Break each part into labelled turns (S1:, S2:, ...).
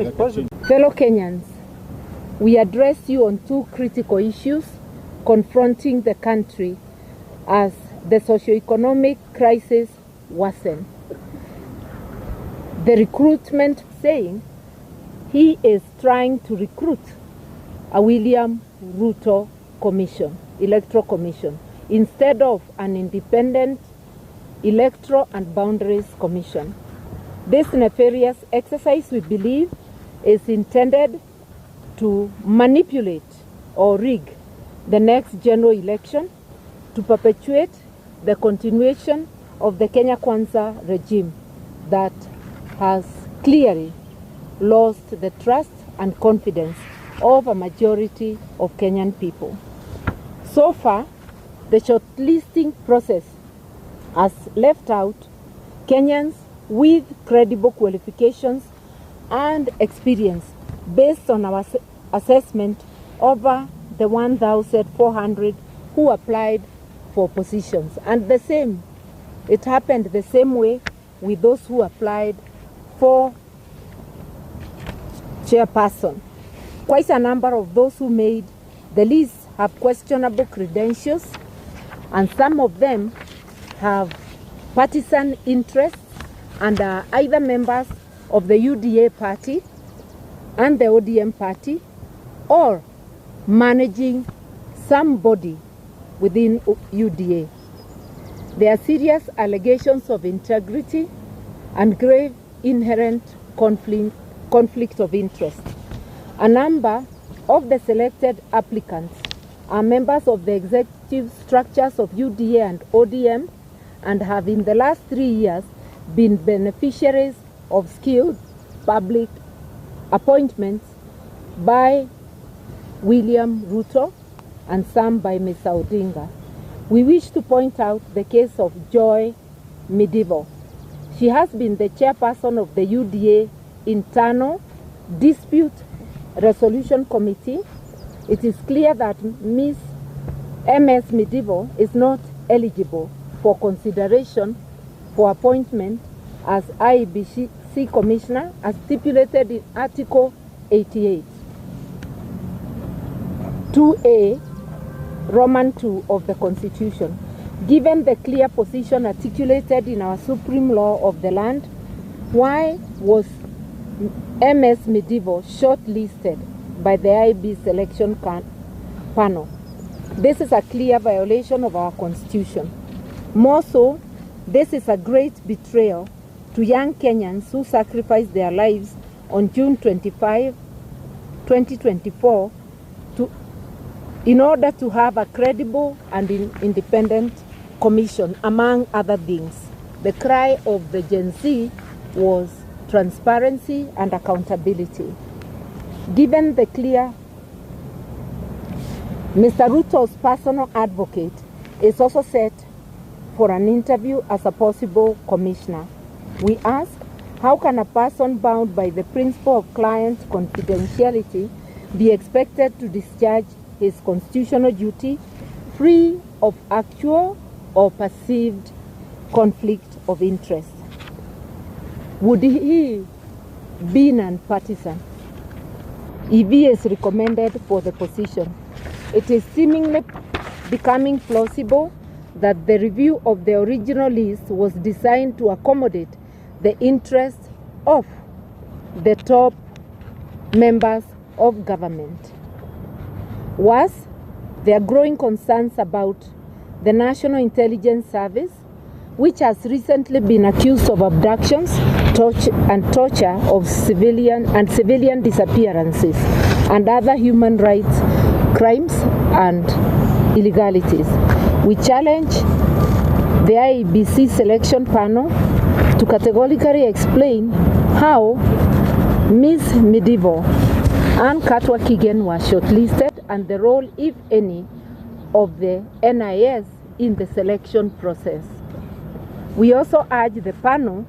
S1: it's possible. Fellow Kenyans, we address you on two critical issues confronting the country as the socio-economic crisis worsens. The recruitment saying he is trying to recruit a William Ruto commission, electoral commission, instead of an independent electoral and boundaries commission. This nefarious exercise, we believe, is intended to manipulate or rig the next general election to perpetuate the continuation of the Kenya Kwanza regime that has clearly lost the trust and confidence of a majority of Kenyan people. So far, the shortlisting process has left out Kenyans with credible qualifications and experience based on our assessment over the 1,400 who applied for positions. And it happened the same way with those who applied for chairperson. Quite a number of those who made the list have questionable credentials, and some of them have partisan interests and are either members of the UDA party and the ODM party or managing somebody within UDA. There are serious allegations of integrity and grave inherent conflict of interest. A number of the selected applicants are members of the executive structures of UDA and ODM and have in the last 3 years been beneficiaries of skilled public appointments by William Ruto and some by Ms. Odinga. We wish to point out the case of Joy Medivo. She has been the chairperson of the UDA Internal Dispute Resolution Committee. It is clear that Ms. MS Medivo is not eligible for consideration for appointment as IEBC Commissioner as stipulated in Article 88, 2A, Roman 2 of the Constitution. Given the clear position articulated in our supreme law of the land, why was MS Medivo shortlisted by the IEBC selection panel? This is a clear violation of our Constitution. More so, this is a great betrayal to young Kenyans who sacrificed their lives on June 25, 2024 in order to have a credible and independent commission, among other things. The cry of the Gen Z was transparency and accountability. Given the clear, Mr. Ruto's personal advocate is also set for an interview as a possible commissioner. We ask, how can a person bound by the principle of client confidentiality be expected to discharge his constitutional duty free of actual or perceived conflict of interest? Would he be non-partisan if he is recommended for the position? It is seemingly becoming plausible that the review of the original list was designed to accommodate the interests of the top members of government. Worse, there are growing concerns about the National Intelligence Service, which has recently been accused of abductions, torture of civilian disappearances, and other human rights crimes and illegalities. We challenge the IEBC selection panel to categorically explain how Ms. Medivo and Katwa Kigen were shortlisted and the role, if any, of the NIS in the selection process. We also urge the panel,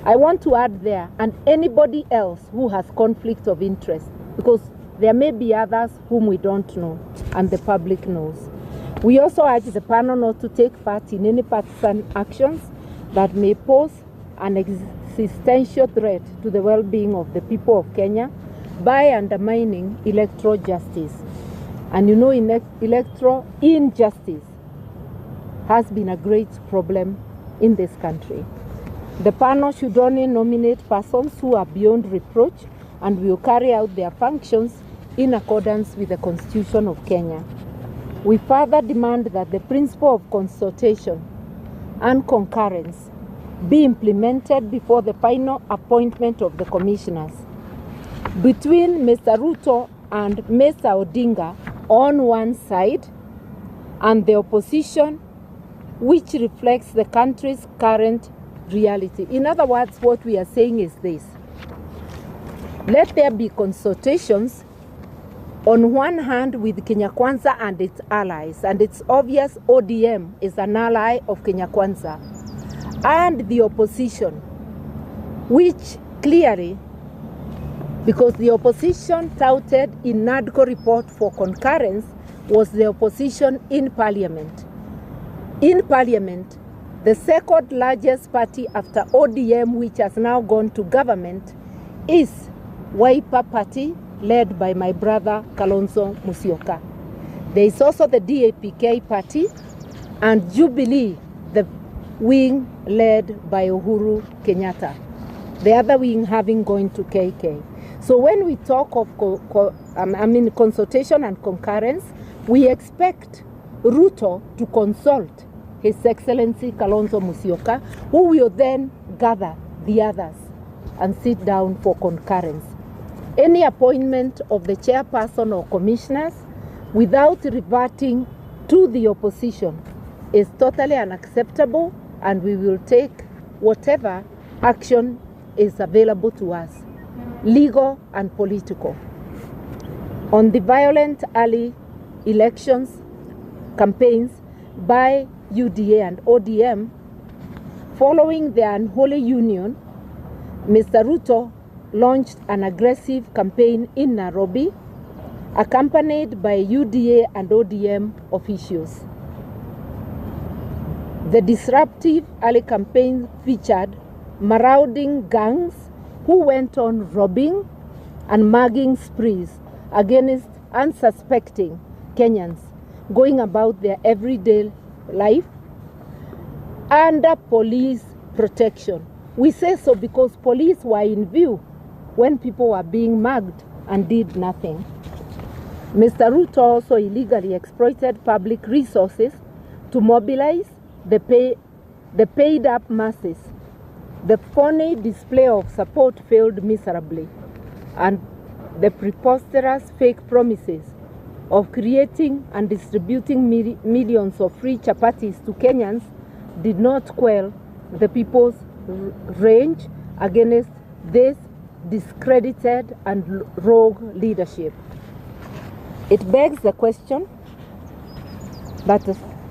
S1: I want to add there, and anybody else who has conflict of interest, because there may be others whom we don't know and the public knows. We also urge the panel not to take part in any partisan actions that may pose an existential threat to the well-being of the people of Kenya by undermining electoral justice. And you know, electoral injustice has been a great problem in this country. The panel should only nominate persons who are beyond reproach and will carry out their functions in accordance with the Constitution of Kenya. We further demand that the principle of consultation and concurrence be implemented before the final appointment of the commissioners. Between Mr. Ruto and Mr. Odinga on one side and the opposition, which reflects the country's current reality. In other words, what we are saying is this: let there be consultations on one hand with Kenya Kwanza and its allies, and it's obvious ODM is an ally of Kenya Kwanza, and the opposition, which clearly, because the opposition touted in NADCO report for concurrence, was the opposition in parliament. In parliament, the second largest party after ODM, which has now gone to government, is Wiper Party, led by my brother Kalonzo Musyoka. There is also the DAPK party and Jubilee, the wing led by Uhuru Kenyatta, the other wing having gone to KK. So when we talk of consultation and concurrence, we expect Ruto to consult His Excellency Kalonzo Musyoka, who will then gather the others and sit down for concurrence. Any appointment of the chairperson or commissioners without reverting to the opposition is totally unacceptable, and we will take whatever action is available to us, legal and political. On the violent early elections campaigns by UDA and ODM, following their unholy union, Mr. Ruto launched an aggressive campaign in Nairobi, accompanied by UDA and ODM officials. The disruptive early campaign featured marauding gangs who went on robbing and mugging sprees against unsuspecting Kenyans going about their everyday life under police protection. We say so because police were in view when people were being mugged and did nothing. Mr. Ruto also illegally exploited public resources to mobilize the paid up masses. The phony display of support failed miserably, and the preposterous fake promises of creating and distributing millions of free chapatis to Kenyans did not quell the people's rage against this discredited and rogue leadership. It begs the question that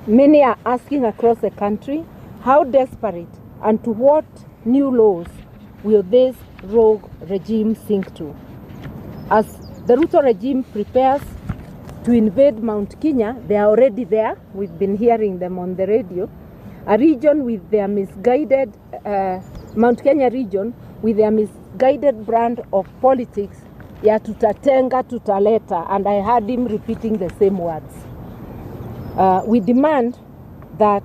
S1: many are asking across the country: how desperate and to what new laws will this rogue regime sink to? As the Ruto regime prepares to invade Mount Kenya, they are already there. We've been hearing them on the radio. A region with their misguided, Mount Kenya region with their misguided brand of politics, ya tutatenga tutaleta, and I heard him repeating the same words. We demand that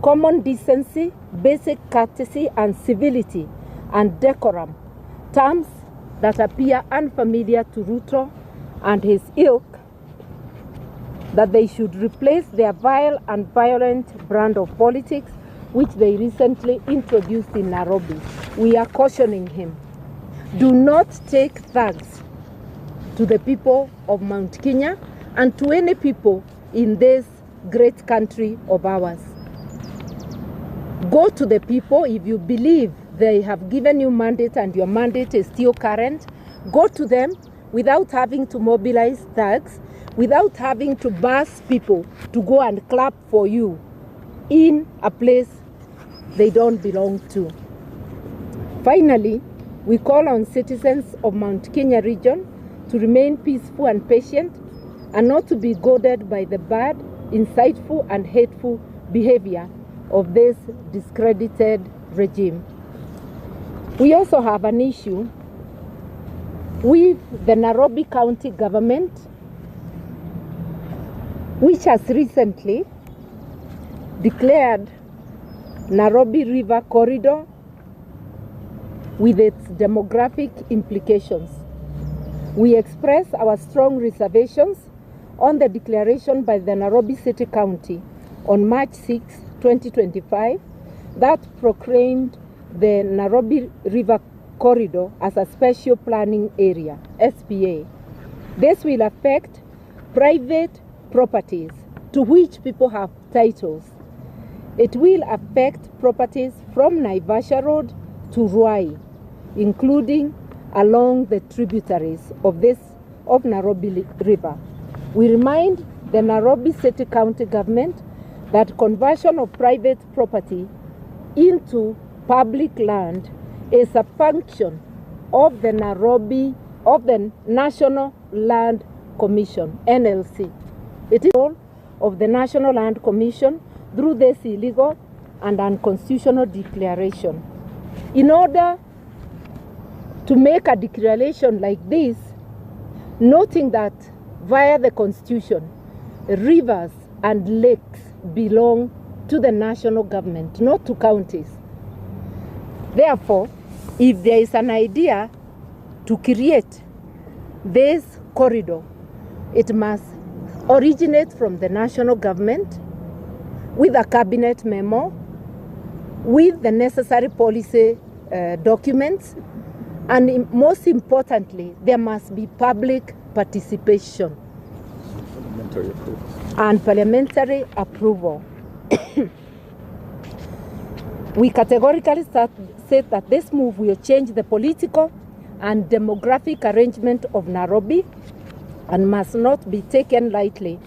S1: common decency, basic courtesy and civility and decorum, terms that appear unfamiliar to Ruto and his ilk, that they should replace their vile and violent brand of politics which they recently introduced in Nairobi. We are cautioning him. Do not take thugs to the people of Mount Kenya and to any people in this great country of ours. Go to the people. If you believe they have given you mandate and your mandate is still current, go to them without having to mobilize thugs, without having to bus people to go and clap for you in a place they don't belong to. Finally, we call on citizens of Mount Kenya region to remain peaceful and patient and not to be goaded by the bad, insightful and hateful behavior of this discredited regime. We also have an issue with the Nairobi County government, which has recently declared Nairobi River Corridor with its demographic implications. We express our strong reservations on the declaration by the Nairobi City County on March 6, 2025, that proclaimed the Nairobi River Corridor as a special planning area, SPA. This will affect private properties to which people have titles. It will affect properties from Naivasha Road to Ruai, including along the tributaries of Nairobi River. We remind the Nairobi City County government that conversion of private property into public land is a function of the National Land Commission, NLC. It is all of the National Land Commission through this illegal and unconstitutional declaration. In order to make a declaration like this, noting that via the Constitution, rivers and lakes belong to the national government, not to counties. Therefore, if there is an idea to create this corridor, it must originate from the national government with a cabinet memo, with the necessary policy documents, and most importantly, there must be public participation and parliamentary approval. We categorically said that this move will change the political and demographic arrangement of Nairobi and must not be taken lightly.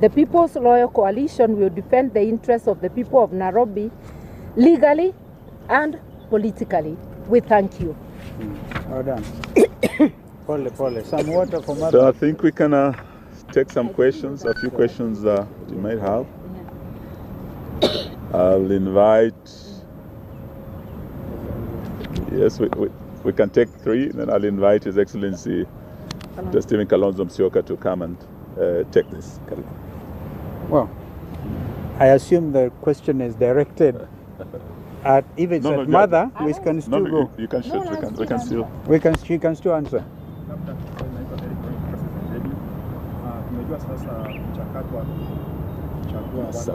S1: The People's Loyal Coalition will defend the interests of the people of Nairobi legally and politically. We thank you.
S2: Well done. Pole. Some water for mother.
S3: So I think we can take some questions, a few questions you might have. I'll invite, yes, we can take 3, then I'll invite His Excellency Stephen Kalonzo Musyoka to come and take this.
S2: Well, I assume the question is directed at, if it's at mother, we can still go.
S3: You can shoot,
S2: She can still answer.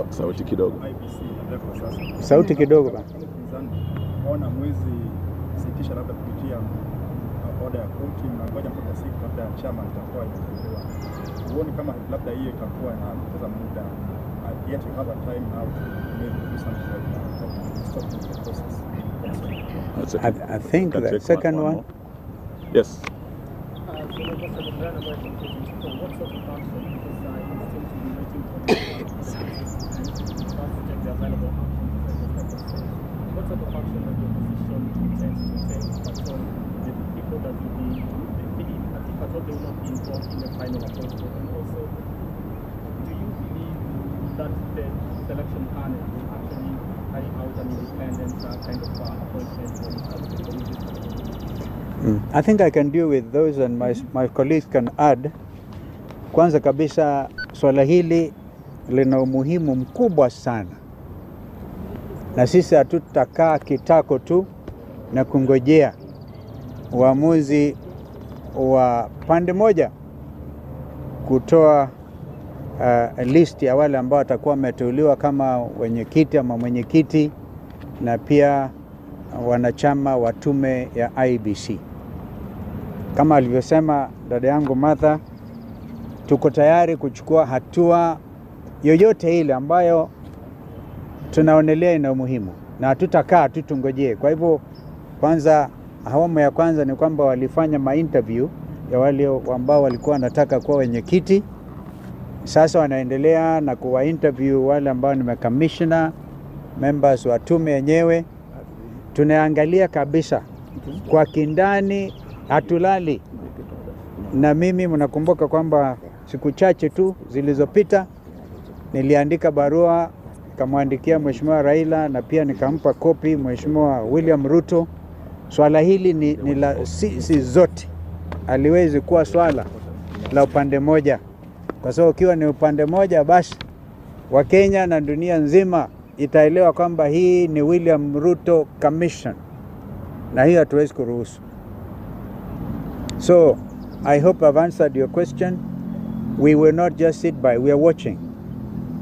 S3: Sauti kidogo.
S2: Sauti kidogo ba.
S4: Ona mwezi sitisha labda kupitia oda ya koti na ngoja mpaka siku labda chama itakuwa inafunguliwa. Uone kama labda hiyo itakuwa na kupoteza muda. Yet you have a time now to maybe do something like that. Stop the process.
S2: I think the second one.
S3: Yes.
S5: What sort of action that the opposition intends to take upon the people that will be, if at all they will not be involved in the final appointment? And also, do you believe that the selection panel will actually carry out an independent kind of appointment when it comes to the committee?
S2: I think I can deal with those and my colleagues can add. Kwanza kabisa, swala hili lina umuhimu mkubwa sana. Na sisi hatutakaa kitako tu na kungojea uamuzi wa pande moja kutoa list ya wale ambao watakuwa wameteuliwa kama wenyekiti ama mwenyekiti na pia wanachama wa tume ya IEBC. Kama alivyosema dada yangu Martha, tuko tayari kuchukua hatua yoyote ile ambayo tunaonelea ina umuhimu na hatutakaa tu tungojee. Kwa hivyo kwanza, awamu ya kwanza ni kwamba walifanya ma-interview ya wale ambao walikuwa wanataka kuwa wenyekiti. Sasa wanaendelea na kuwa interview wale ambao ni commissioner, members wa tume yenyewe. Tunaangalia kabisa kwa kindani, hatulali. Na mimi mnakumbuka kwamba siku chache tu zilizopita niliandika barua nikamwandikia Mheshimiwa Raila na pia nikampa kopi Mheshimiwa William Ruto swala hili ni la sisi zote, aliwezi kuwa swala la upande moja, kwa sababu ukiwa ni upande moja basi Wakenya na dunia nzima itaelewa kwamba hii ni William Ruto Commission, na hiyo hatuwezi kuruhusu. So I hope I've answered your question. We will not just sit by, we are watching.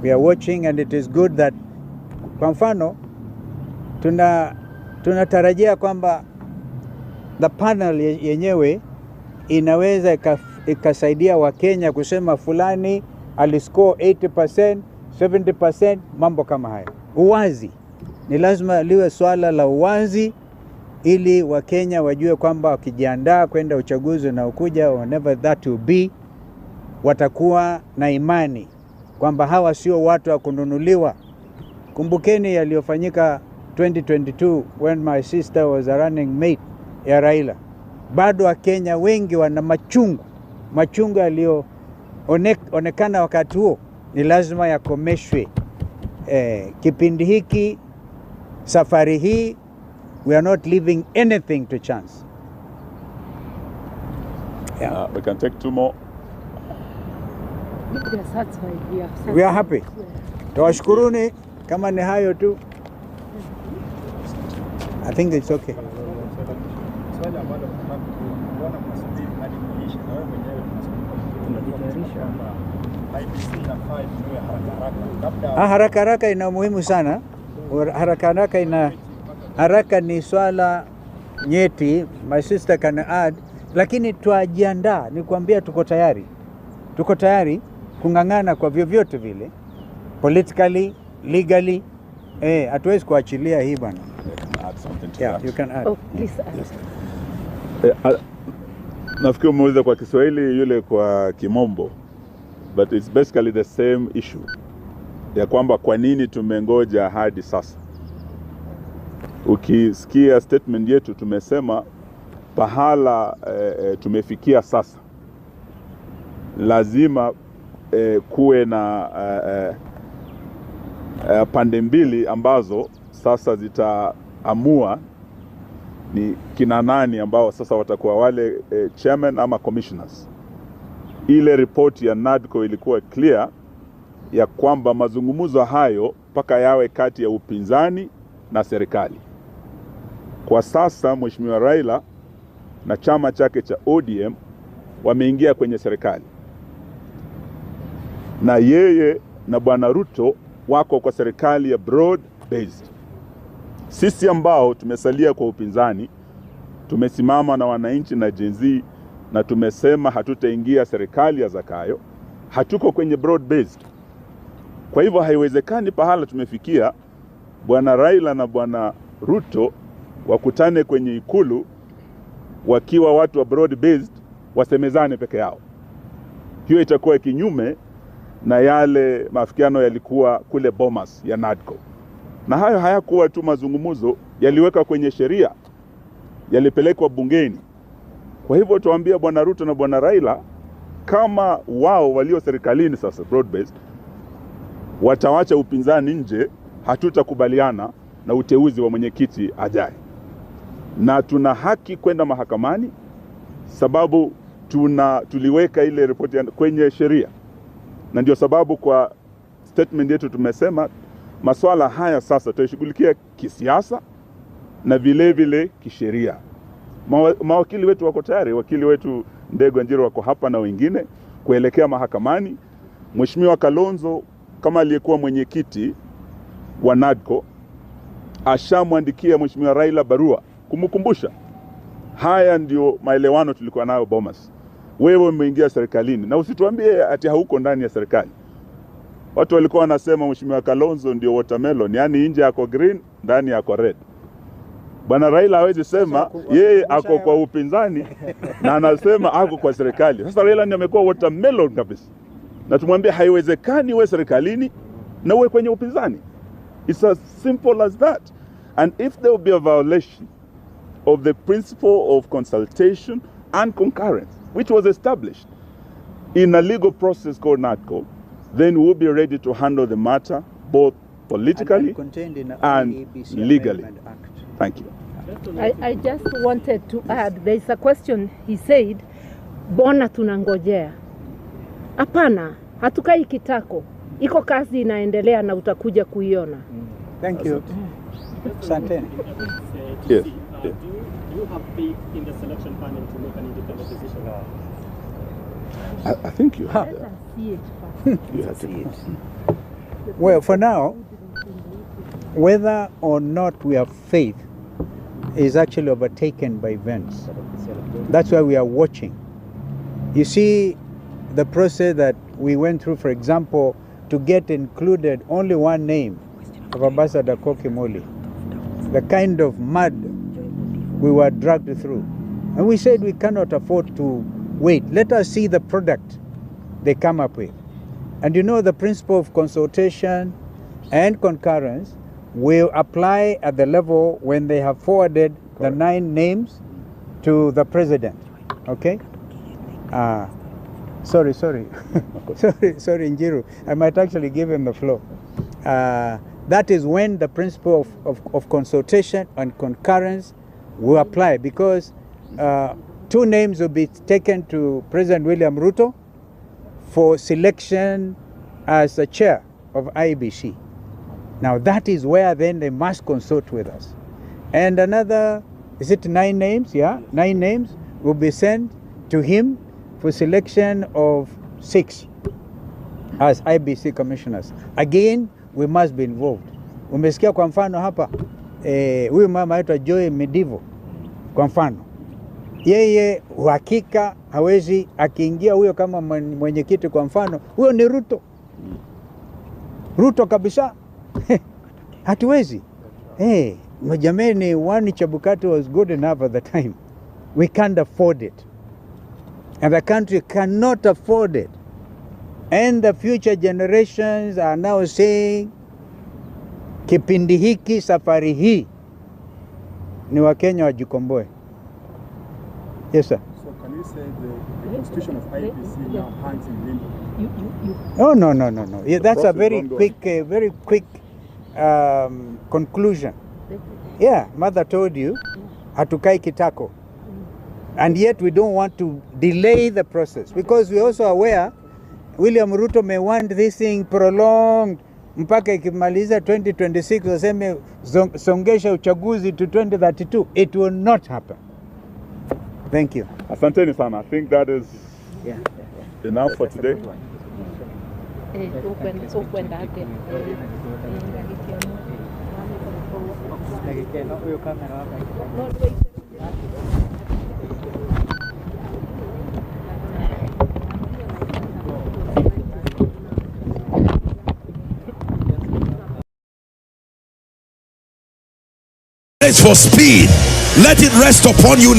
S2: We are watching, and it is good that, kwa mfano, tunatarajia kwamba the panel yenyewe inaweza ikasaidia Wakenya kusema fulani aliscore 80%, 70%, mambo kama haya. Uwazi. Ni lazima liwe swala la uwazi, ili Wakenya wajue kwamba wakijiandaa kwenda uchaguzi na ukuja, whenever that will be, watakuwa na imani kwamba hawa sio watu wa kununuliwa. Kumbukeni yaliyofanyika 2022 when my sister was a running mate ya Raila. Bado Wakenya wengi wana machungu yaliyoonekana wakati huo, ni lazima yakomeshwe. Kipindi hiki, safari hii, we are not leaving anything to chance. Yeah.
S3: We can take 2 more.
S2: We are happy. Tawashukuruni, kama ni hayo tu. I think it's okay.
S4: Swali ambalo tunaona mnasubiri hadi kuisha, na wewe mwenyewe tunajitayarisha kwamba IEBC inafaa iwe haraka.
S2: Haraka ina umuhimu sana. Haraka ni swala nyeti, my sister can add, lakini tuajiandaa, ni kuambia tuko tayari kungangana kwa vyovyote vile, politically, legally. Hatuwezi kuachilia hii bwana. Yeah, you can add.
S1: Oh, please add.
S3: Yes. Nafikiri umeuliza kwa Kiswahili, yule kwa Kimombo, but it's basically the same issue ya kwamba kwa nini tumengoja hadi sasa. Ukisikia statement yetu tumesema pahala tumefikia sasa, lazima kuwe na pande mbili ambazo sasa zitaamua ni kina nani ambao sasa watakuwa wale chairman ama commissioners. Ile report ya NADCO ilikuwa clear ya kwamba mazungumzo hayo mpaka yawe kati ya upinzani na serikali. Kwa sasa Mheshimiwa Raila na chama chake cha ODM wameingia kwenye serikali, na yeye na Bwana Ruto wako kwa serikali ya broad based. Sisi ambao tumesalia kwa upinzani tumesimama na wananchi na Gen Z, na tumesema hatutaingia serikali ya Zakayo, hatuko kwenye broad based. Kwa hivyo haiwezekani pahala tumefikia Bwana Raila na Bwana Ruto wakutane kwenye ikulu wakiwa watu wa broad based wasemezane peke yao. Hiyo itakuwa kinyume na yale maafikiano yalikuwa kule Bomas ya NADCO. Na hayo hayakuwa tu mazungumzo, yaliweka kwenye sheria, yalipelekwa bungeni. Kwa hivyo tuambia Bwana Ruto na Bwana Raila, kama wao walio serikalini sasa broad based watawacha upinzani nje, hatutakubaliana na uteuzi wa mwenyekiti ajaye. Na tuna haki kwenda mahakamani sababu tuliweka ile report kwenye sheria. Na ndio sababu kwa statement yetu tumesema masuala haya sasa tutashughulikia kisiasa na vile vile kisheria. Mawakili wetu wako tayari, wakili wetu Ndego Njiro wako hapa na wengine kuelekea mahakamani. Mheshimiwa Kalonzo kama aliyekuwa mwenyekiti wa NADCO ashamwandikia Mheshimiwa Raila barua kumkumbusha haya ndio maelewano tulikuwa nayo Bomas. Wewe umeingia serikalini na usituambie ati hauko ndani ya serikali. Watu walikuwa wanasema Mheshimiwa Kalonzo ndio watermelon, yani nje yako green, ndani yako red. Bwana Raila hawezi sema yeye ako kwa upinzani na anasema ako kwa serikali. Sasa Raila ndiye amekuwa watermelon kabisa. Na tumwambie haiwezekani uwe serikalini na uwe kwenye upinzani. It's as simple as that. And if there will be a violation of the principle of consultation and concurrence, which was established in a legal process called NADCO, then we'll be ready to handle the matter both politically and legally. Thank you.
S1: I just wanted to add, there is a question he said, bona tunangojea. Hapana, hatukai kitako. Iko kazi inaendelea na utakuja kuiona.
S2: Thank you. Asante.
S3: Yes.
S5: Do you have faith in the selection panel to make an independent decision?
S3: I think you have.
S1: Let us see it first.
S3: You have to.
S2: Well, for now, whether or not we have faith is actually overtaken by events. That's why we are watching. You see, the process that we went through, for example, to get included only one name of Ambassador Kokimoli, the kind of mud we were dragged through. And we said we cannot afford to wait. Let us see the product they come up with. And you know, the principle of consultation and concurrence will apply at the level when they have forwarded the 9 names to the president. Okay? Sorry, sorry, Njiru. I might actually give him the floor. That is when the principle of consultation and concurrence will apply, because 2 names will be taken to President William Ruto for selection as the chair of IEBC. Now that is where then they must consult with us. And another, is it 9 names? Yeah, 9 names will be sent to him for selection of 6 as IEBC commissioners. Again, we must be involved. Umesikia kwa mfano hapa, huyu mama aitwa Joy Medivo, kwa mfano. Yeye uhakika hawezi akiingia huyo kama mwenyekiti, kwa mfano, huyo ni Ruto. Ruto kabisa. Hatuwezi. Jameni, one Chebukati was good enough at the time. We can't afford it. And the country cannot afford it. And the future generations are now saying, kipindi hiki, safari hii, ni Wakenya wajikomboe. Yes, sir.
S4: So can you say the constitution of IEBC now hangs in limbo?
S2: Oh, no. Yeah, that's a very quick conclusion. Yeah, mother told you, hatukai kitako. And yet we don't want to delay the process, because we're also aware William Ruto may want this thing prolonged mpaka ikimaliza 2026, waseme songesha uchaguzi to 2032. It will not happen. Thank you.
S3: Asanteni sana. I think that is enough for today.
S6: For speed, let it rest upon you.